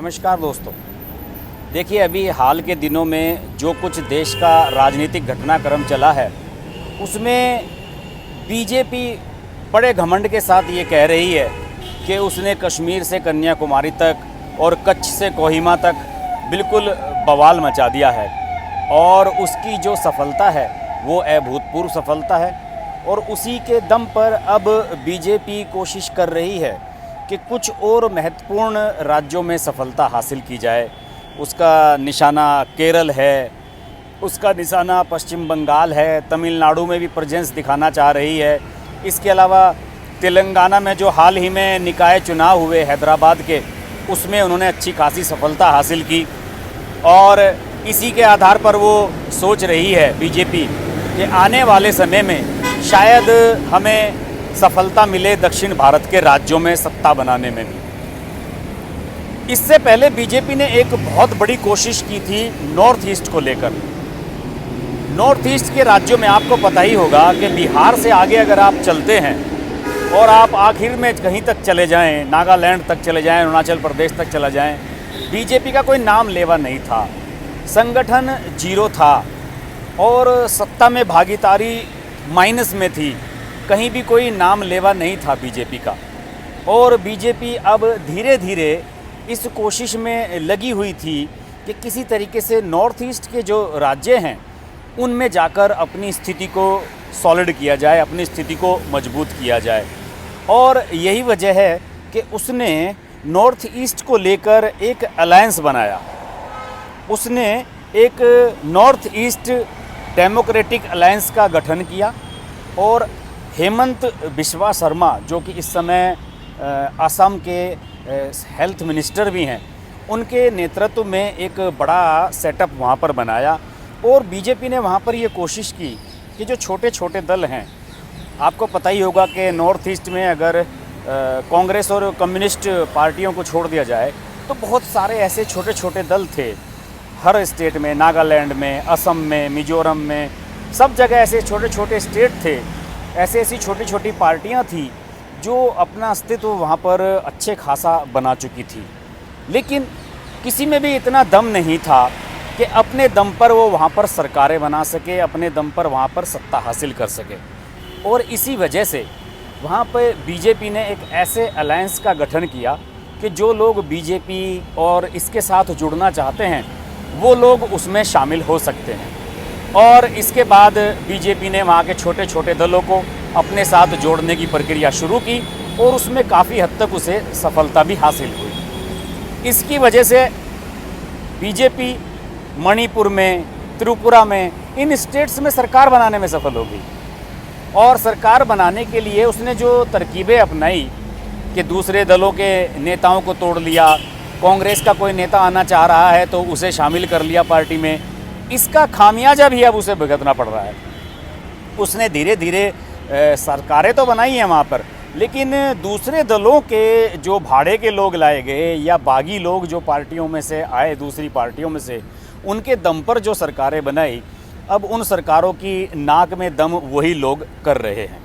नमस्कार दोस्तों। देखिए, अभी हाल के दिनों में जो कुछ देश का राजनीतिक घटनाक्रम चला है उसमें बीजेपी बड़े घमंड के साथ ये कह रही है कि उसने कश्मीर से कन्याकुमारी तक और कच्छ से कोहिमा तक बिल्कुल बवाल मचा दिया है और उसकी जो सफलता है वो अभूतपूर्व सफलता है। और उसी के दम पर अब बीजेपी कोशिश कर रही है कि कुछ और महत्वपूर्ण राज्यों में सफलता हासिल की जाए। उसका निशाना केरल है, उसका निशाना पश्चिम बंगाल है, तमिलनाडु में भी प्रेजेंस दिखाना चाह रही है। इसके अलावा तेलंगाना में जो हाल ही में निकाय चुनाव हुए हैदराबाद के, उसमें उन्होंने अच्छी खासी सफलता हासिल की और इसी के आधार पर वो सोच रही है बीजेपी कि आने वाले समय में शायद हमें सफलता मिले दक्षिण भारत के राज्यों में सत्ता बनाने में भी। इससे पहले बीजेपी ने एक बहुत बड़ी कोशिश की थी नॉर्थ ईस्ट को लेकर। नॉर्थ ईस्ट के राज्यों में आपको पता ही होगा कि बिहार से आगे अगर आप चलते हैं और आप आखिर में कहीं तक चले जाएं, नागालैंड तक चले जाएं, अरुणाचल प्रदेश तक चला जाएं, बीजेपी का कोई नाम लेवा नहीं था, संगठन जीरो था और सत्ता में भागीदारी माइनस में थी, कहीं भी कोई नाम लेवा नहीं था बीजेपी का। और बीजेपी अब धीरे धीरे इस कोशिश में लगी हुई थी कि किसी तरीके से नॉर्थ ईस्ट के जो राज्य हैं उनमें जाकर अपनी स्थिति को सॉलिड किया जाए, अपनी स्थिति को मजबूत किया जाए। और यही वजह है कि उसने नॉर्थ ईस्ट को लेकर एक अलायंस बनाया। उसने एक नॉर्थ ईस्ट डेमोक्रेटिक अलायंस का गठन किया और हेमंत बिस्वा शर्मा, जो कि इस समय असम के हेल्थ मिनिस्टर भी हैं, उनके नेतृत्व में एक बड़ा सेटअप वहाँ पर बनाया। और बीजेपी ने वहाँ पर ये कोशिश की कि जो छोटे छोटे दल हैं, आपको पता ही होगा कि नॉर्थ ईस्ट में अगर कांग्रेस और कम्युनिस्ट पार्टियों को छोड़ दिया जाए तो बहुत सारे ऐसे छोटे छोटे दल थे हर स्टेट में, नागालैंड में, असम में, मिजोरम में, सब जगह ऐसे छोटे छोटे स्टेट थे, ऐसी छोटी छोटी पार्टियां थी जो अपना अस्तित्व वहाँ पर अच्छे खासा बना चुकी थी। लेकिन किसी में भी इतना दम नहीं था कि अपने दम पर वो वहाँ पर सरकारें बना सके, अपने दम पर वहाँ पर सत्ता हासिल कर सके। और इसी वजह से वहाँ पर बीजेपी ने एक ऐसे अलायंस का गठन किया कि जो लोग बीजेपी और इसके साथ जुड़ना चाहते हैं वो लोग उसमें शामिल हो सकते हैं। और इसके बाद बीजेपी ने वहाँ के छोटे छोटे दलों को अपने साथ जोड़ने की प्रक्रिया शुरू की और उसमें काफ़ी हद तक उसे सफलता भी हासिल हुई। इसकी वजह से बीजेपी मणिपुर में, त्रिपुरा में, इन स्टेट्स में सरकार बनाने में सफल हो गई। और सरकार बनाने के लिए उसने जो तरकीबें अपनाई कि दूसरे दलों के नेताओं को तोड़ लिया, कांग्रेस का कोई नेता आना चाह रहा है तो उसे शामिल कर लिया पार्टी में, इसका खामियाजा भी अब उसे भुगतना पड़ रहा है। उसने धीरे धीरे सरकारें तो बनाई हैं वहाँ पर, लेकिन दूसरे दलों के जो भाड़े के लोग लाए गए या बागी लोग जो पार्टियों में से आए, दूसरी पार्टियों में से, उनके दम पर जो सरकारें बनाई, अब उन सरकारों की नाक में दम वही लोग कर रहे हैं।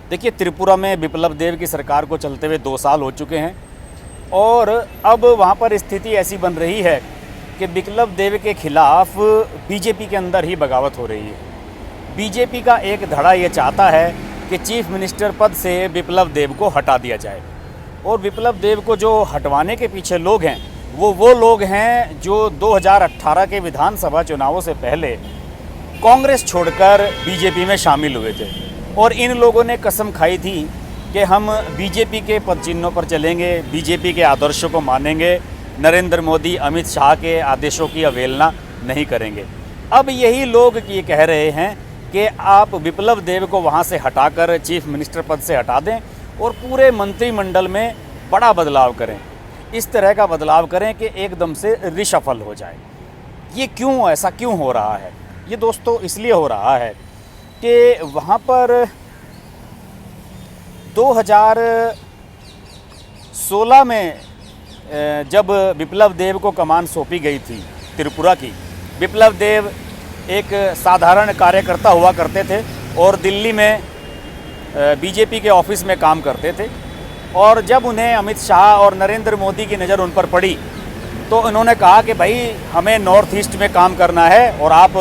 देखिए, त्रिपुरा में बिप्लब देब की सरकार को चलते हुए 2 साल हो चुके हैं और अब वहाँ पर स्थिति ऐसी बन रही है कि बिप्लब देब के खिलाफ बीजेपी के अंदर ही बगावत हो रही है। बीजेपी का एक धड़ा ये चाहता है कि चीफ मिनिस्टर पद से बिप्लब देब को हटा दिया जाए। और बिप्लब देब को जो हटवाने के पीछे लोग हैं वो लोग हैं जो 2018 के विधानसभा चुनावों से पहले कांग्रेस छोड़कर बीजेपी में शामिल हुए थे। और इन लोगों ने कसम खाई थी कि हम बीजेपी के पद चिन्हों पर चलेंगे, बीजेपी के आदर्शों को मानेंगे, नरेंद्र मोदी, अमित शाह के आदेशों की अवहेलना नहीं करेंगे। अब यही लोग ये कह रहे हैं कि आप बिप्लब देब को वहाँ से हटाकर चीफ मिनिस्टर पद से हटा दें और पूरे मंत्रिमंडल में बड़ा बदलाव करें। इस तरह का बदलाव करें कि एकदम से रिशफल हो जाए। ये क्यों, ऐसा क्यों हो रहा है? ये दोस्तों इसलिए हो रहा है कि वहाँ पर 2016 में जब बिप्लब देब को कमान सौंपी गई थी त्रिपुरा की, बिप्लब देब एक साधारण कार्यकर्ता हुआ करते थे और दिल्ली में बीजेपी के ऑफिस में काम करते थे। और जब उन्हें अमित शाह और नरेंद्र मोदी की नज़र उन पर पड़ी तो इन्होंने कहा कि भाई हमें नॉर्थ ईस्ट में काम करना है और आप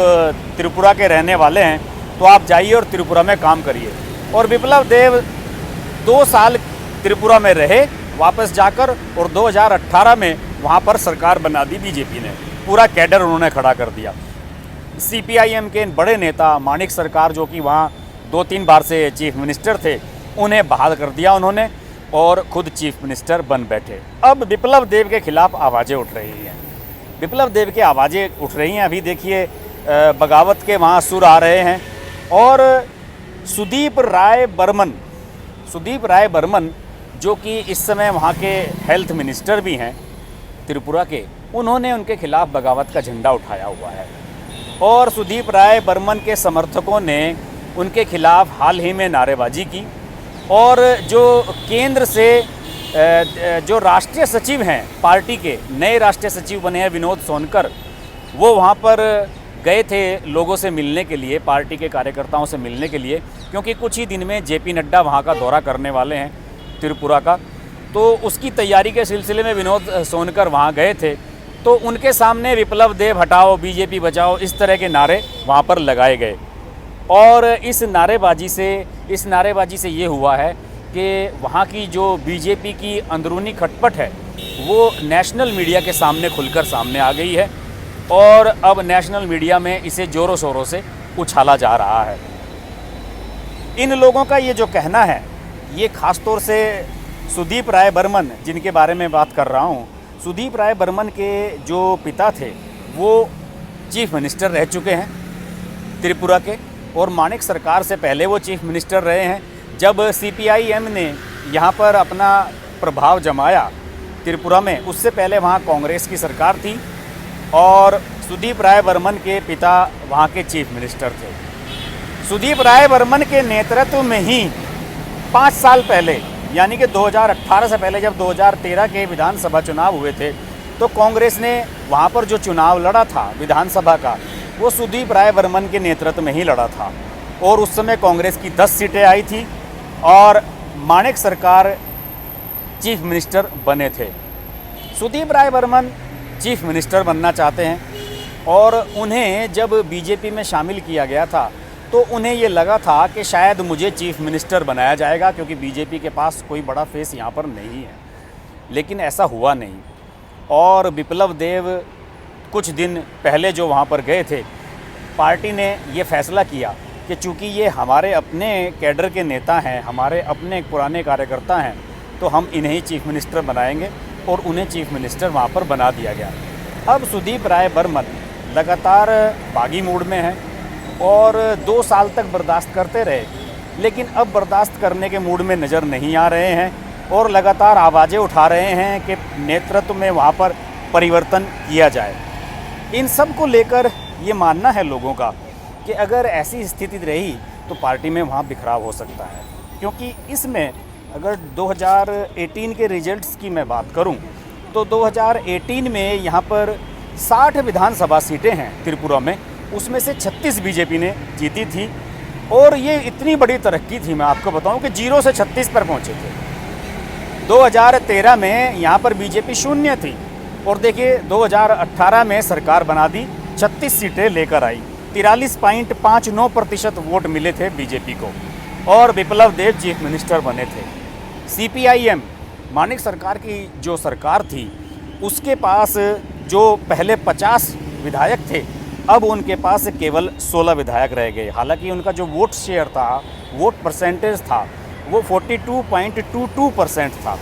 त्रिपुरा के रहने वाले हैं तो आप जाइए और त्रिपुरा में काम करिए। और विप्लव देव 2 साल त्रिपुरा में रहे वापस जाकर, और 2018 में वहाँ पर सरकार बना दी बीजेपी ने। पूरा कैडर उन्होंने खड़ा कर दिया। CPIM के बड़े नेता माणिक सरकार, जो कि वहाँ 2-3 बार से चीफ मिनिस्टर थे, उन्हें बहाल कर दिया उन्होंने और खुद चीफ मिनिस्टर बन बैठे। अब विप्लव देव के खिलाफ आवाज़ें उठ रही हैं, विप्लव देव की आवाज़ें उठ रही हैं। अभी देखिए बगावत के वहाँ सुर आ रहे हैं। और सुदीप राय बर्मन जो कि इस समय वहाँ के हेल्थ मिनिस्टर भी हैं त्रिपुरा के, उन्होंने उनके खिलाफ बगावत का झंडा उठाया हुआ है। और सुदीप राय बर्मन के समर्थकों ने उनके खिलाफ हाल ही में नारेबाजी की। और जो केंद्र से जो राष्ट्रीय सचिव हैं पार्टी के, नए राष्ट्रीय सचिव बने हैं विनोद सोनकर, वो वहाँ पर गए थे लोगों से मिलने के लिए, पार्टी के कार्यकर्ताओं से मिलने के लिए, क्योंकि कुछ ही दिन में JP नड्डा वहाँ का दौरा करने वाले हैं त्रिपुरा का। तो उसकी तैयारी के सिलसिले में विनोद सोनकर वहाँ गए थे। तो उनके सामने विप्लव देव हटाओ, BJP बचाओ, इस तरह के नारे वहाँ पर लगाए गए। और इस नारेबाजी से ये हुआ है कि वहाँ की जो BJP की अंदरूनी खटपट है वो नेशनल मीडिया के सामने खुलकर सामने आ गई है। और अब नेशनल मीडिया में इसे ज़ोरों शोरों से उछाला जा रहा है। इन लोगों का ये जो कहना है, ये ख़ास तौर से सुदीप राय बर्मन, जिनके बारे में बात कर रहा हूँ, सुदीप राय बर्मन के जो पिता थे वो चीफ मिनिस्टर रह चुके हैं त्रिपुरा के, और माणिक सरकार से पहले वो चीफ मिनिस्टर रहे हैं। जब CPIM ने यहाँ पर अपना प्रभाव जमाया त्रिपुरा में, उससे पहले वहाँ कांग्रेस की सरकार थी और सुदीप राय बर्मन के पिता वहाँ के चीफ मिनिस्टर थे। सुदीप राय बर्मन के नेतृत्व में ही 5 साल पहले, यानी कि 2018 से पहले जब 2013 के विधानसभा चुनाव हुए थे, तो कांग्रेस ने वहाँ पर जो चुनाव लड़ा था विधानसभा का, वो सुदीप राय बर्मन के नेतृत्व में ही लड़ा था। और उस समय कांग्रेस की 10 सीटें आई थी और माणिक सरकार चीफ मिनिस्टर बने थे। सुदीप राय बर्मन चीफ मिनिस्टर बनना चाहते हैं और उन्हें जब बीजेपी में शामिल किया गया था तो उन्हें ये लगा था कि शायद मुझे चीफ मिनिस्टर बनाया जाएगा, क्योंकि बीजेपी के पास कोई बड़ा फेस यहाँ पर नहीं है। लेकिन ऐसा हुआ नहीं। और विप्लव देव कुछ दिन पहले जो वहाँ पर गए थे, पार्टी ने ये फैसला किया कि चूँकि ये हमारे अपने कैडर के नेता हैं, हमारे अपने पुराने कार्यकर्ता हैं, तो हम इन्हें चीफ मिनिस्टर बनाएंगे, और उन्हें चीफ मिनिस्टर वहाँ पर बना दिया गया। अब सुदीप राय बर्मन लगातार बागी मूड में हैं और 2 साल तक बर्दाश्त करते रहे, लेकिन अब बर्दाश्त करने के मूड में नज़र नहीं आ रहे हैं और लगातार आवाज़ें उठा रहे हैं कि नेतृत्व में वहाँ पर परिवर्तन किया जाए। इन सब को लेकर ये मानना है लोगों का कि अगर ऐसी स्थिति रही तो पार्टी में वहाँ बिखराव हो सकता है, क्योंकि इसमें अगर 2018 के रिजल्ट्स की मैं बात करूं तो 2018 में यहाँ पर 60 विधानसभा सीटें हैं त्रिपुरा में, उसमें से 36 बीजेपी ने जीती थी। और ये इतनी बड़ी तरक्की थी, मैं आपको बताऊं कि 0 से 36 पर पहुँचे थे। 2013 में यहाँ पर बीजेपी शून्य थी और देखिए 2018 में सरकार बना दी, 36 सीटें लेकर आई, 43.59% वोट मिले थे बीजेपी को और विप्लव देव चीफ मिनिस्टर बने थे। CPIM माणिक सरकार की जो सरकार थी उसके पास जो पहले 50 विधायक थे, अब उनके पास केवल 16 विधायक रह गए। हालांकि उनका जो वोट शेयर था, वोट परसेंटेज था, वो 42.22% था।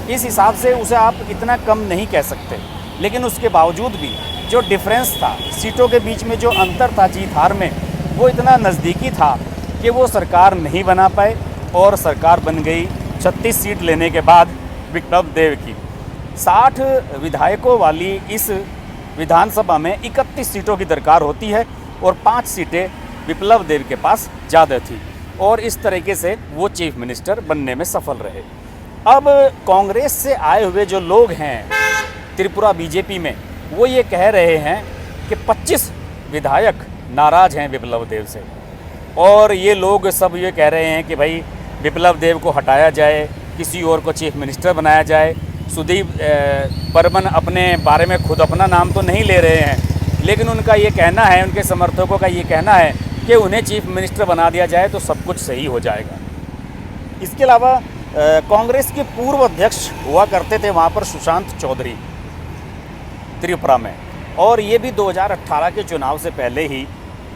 इस हिसाब से उसे आप इतना कम नहीं कह सकते, लेकिन उसके बावजूद भी जो डिफरेंस था, सीटों के बीच में जो अंतर था जीत हार में, वो इतना नज़दीकी था कि वो सरकार नहीं बना पाए और सरकार बन गई 36 सीट लेने के बाद विप्लव देव की। 60 विधायकों वाली इस विधानसभा में 31 सीटों की दरकार होती है और 5 सीटें विप्लव देव के पास ज़्यादा थी और इस तरीके से वो चीफ मिनिस्टर बनने में सफल रहे। अब कांग्रेस से आए हुए जो लोग हैं त्रिपुरा बीजेपी में, वो ये कह रहे हैं कि 25 विधायक नाराज़ हैं विप्लव देव से और ये लोग सब ये कह रहे हैं कि भाई विप्लव देव को हटाया जाए, किसी और को चीफ मिनिस्टर बनाया जाए। सुदीप बर्मन अपने बारे में खुद अपना नाम तो नहीं ले रहे हैं, लेकिन उनका ये कहना है, उनके समर्थकों का ये कहना है कि उन्हें चीफ मिनिस्टर बना दिया जाए तो सब कुछ सही हो जाएगा। इसके अलावा कांग्रेस के पूर्व अध्यक्ष हुआ करते थे वहाँ पर सुशांत चौधरी त्रिपुरा में, और ये भी 2018 के चुनाव से पहले ही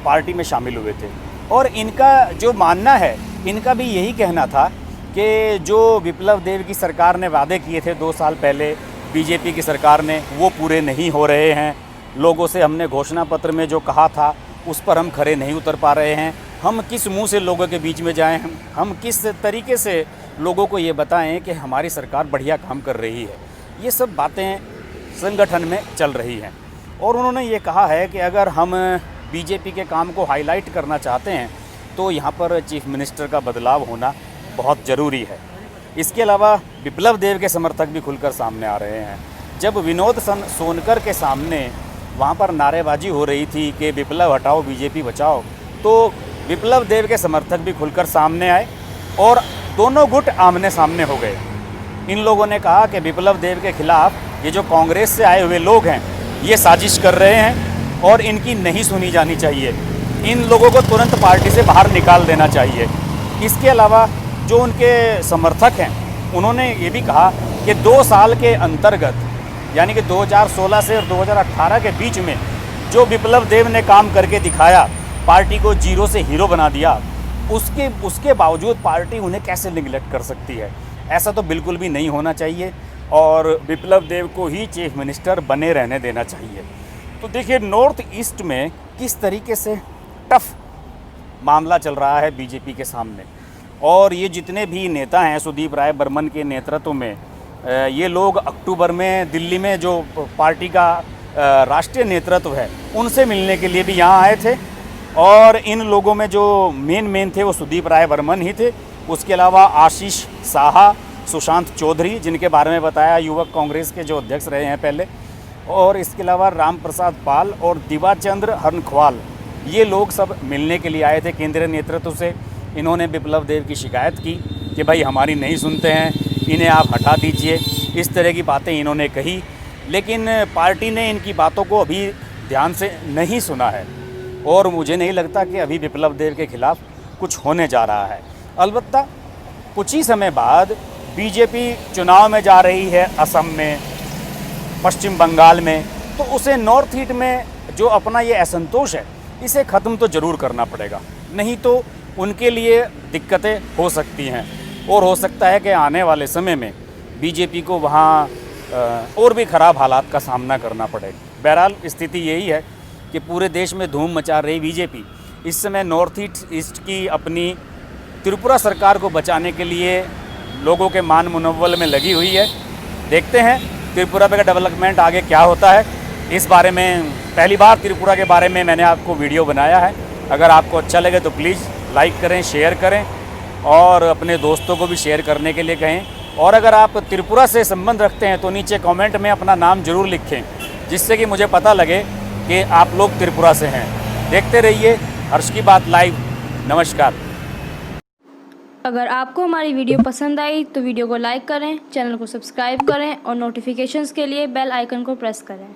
पार्टी में शामिल हुए थे। और इनका जो मानना है, इनका भी यही कहना था कि जो विप्लव देव की सरकार ने वादे किए थे 2 साल पहले बीजेपी की सरकार ने, वो पूरे नहीं हो रहे हैं। लोगों से हमने घोषणा पत्र में जो कहा था उस पर हम खरे नहीं उतर पा रहे हैं। हम किस मुंह से लोगों के बीच में जाएं, हम किस तरीके से लोगों को ये बताएं कि हमारी सरकार बढ़िया काम कर रही है। ये सब बातें संगठन में चल रही हैं। और उन्होंने ये कहा है कि अगर हम बीजेपी के काम को हाईलाइट करना चाहते हैं तो यहाँ पर चीफ मिनिस्टर का बदलाव होना बहुत ज़रूरी है। इसके अलावा विप्लव देव के समर्थक भी खुलकर सामने आ रहे हैं। जब विनोद सोनकर के सामने वहाँ पर नारेबाजी हो रही थी कि विप्लव हटाओ बीजेपी बचाओ, तो विप्लव देव के समर्थक भी खुलकर सामने आए और दोनों गुट आमने सामने हो गए। इन लोगों ने कहा कि विप्लव देव के खिलाफ ये जो कांग्रेस से आए हुए लोग हैं ये साजिश कर रहे हैं और इनकी नहीं सुनी जानी चाहिए। इन लोगों को तुरंत पार्टी से बाहर निकाल देना चाहिए। इसके अलावा जो उनके समर्थक हैं उन्होंने ये भी कहा कि 2 साल के अंतर्गत, यानी कि 2016 से और 2018 के बीच में जो विप्लव देव ने काम करके दिखाया, पार्टी को जीरो से हीरो बना दिया, उसके बावजूद पार्टी उन्हें कैसे निगलेक्ट कर सकती है। ऐसा तो बिल्कुल भी नहीं होना चाहिए और विप्लव देव को ही चीफ मिनिस्टर बने रहने देना चाहिए। तो देखिए नॉर्थ ईस्ट में किस तरीके से टफ मामला चल रहा है बीजेपी के सामने, और ये जितने भी नेता हैं सुदीप राय बर्मन के नेतृत्व में, ये लोग अक्टूबर में दिल्ली में जो पार्टी का राष्ट्रीय नेतृत्व है उनसे मिलने के लिए भी यहाँ आए थे। और इन लोगों में जो मेन थे वो सुदीप राय बर्मन ही थे। उसके अलावा आशीष साहा, सुशांत चौधरी, जिनके बारे में बताया युवक कांग्रेस के जो अध्यक्ष रहे हैं पहले, और इसके अलावा राम प्रसाद पाल और दिवाचंद्र हरनख्वाल, ये लोग सब मिलने के लिए आए थे केंद्रीय नेतृत्व से। इन्होंने विप्लव देव की शिकायत की कि भाई हमारी नहीं सुनते हैं, इन्हें आप हटा दीजिए। इस तरह की बातें इन्होंने कही, लेकिन पार्टी ने इनकी बातों को अभी ध्यान से नहीं सुना है और मुझे नहीं लगता कि अभी विप्लव देव के खिलाफ कुछ होने जा रहा है। अलबत्ता कुछ ही समय बाद बीजेपी चुनाव में जा रही है असम में, पश्चिम बंगाल में, तो उसे नॉर्थ ईस्ट में जो अपना ये असंतोष है इसे ख़त्म तो ज़रूर करना पड़ेगा, नहीं तो उनके लिए दिक्कतें हो सकती हैं और हो सकता है कि आने वाले समय में बीजेपी को वहाँ और भी ख़राब हालात का सामना करना पड़े। बहरहाल स्थिति यही है कि पूरे देश में धूम मचा रही बीजेपी इस समय नॉर्थ ईस्ट की अपनी त्रिपुरा सरकार को बचाने के लिए लोगों के मान मुनव्वल में लगी हुई है। देखते हैं त्रिपुरा का डेवलपमेंट आगे क्या होता है। इस बारे में पहली बार त्रिपुरा के बारे में मैंने आपको वीडियो बनाया है। अगर आपको अच्छा लगे तो प्लीज़ लाइक करें, शेयर करें और अपने दोस्तों को भी शेयर करने के लिए कहें। और अगर आप त्रिपुरा से संबंध रखते हैं तो नीचे कमेंट में अपना नाम ज़रूर लिखें, जिससे कि मुझे पता लगे कि आप लोग त्रिपुरा से हैं। देखते रहिए हर्ष की बात लाइव। नमस्कार। अगर आपको हमारी वीडियो पसंद आई तो वीडियो को लाइक करें, चैनल को सब्सक्राइब करें और नोटिफिकेशंस के लिए बेल आइकन को प्रेस करें।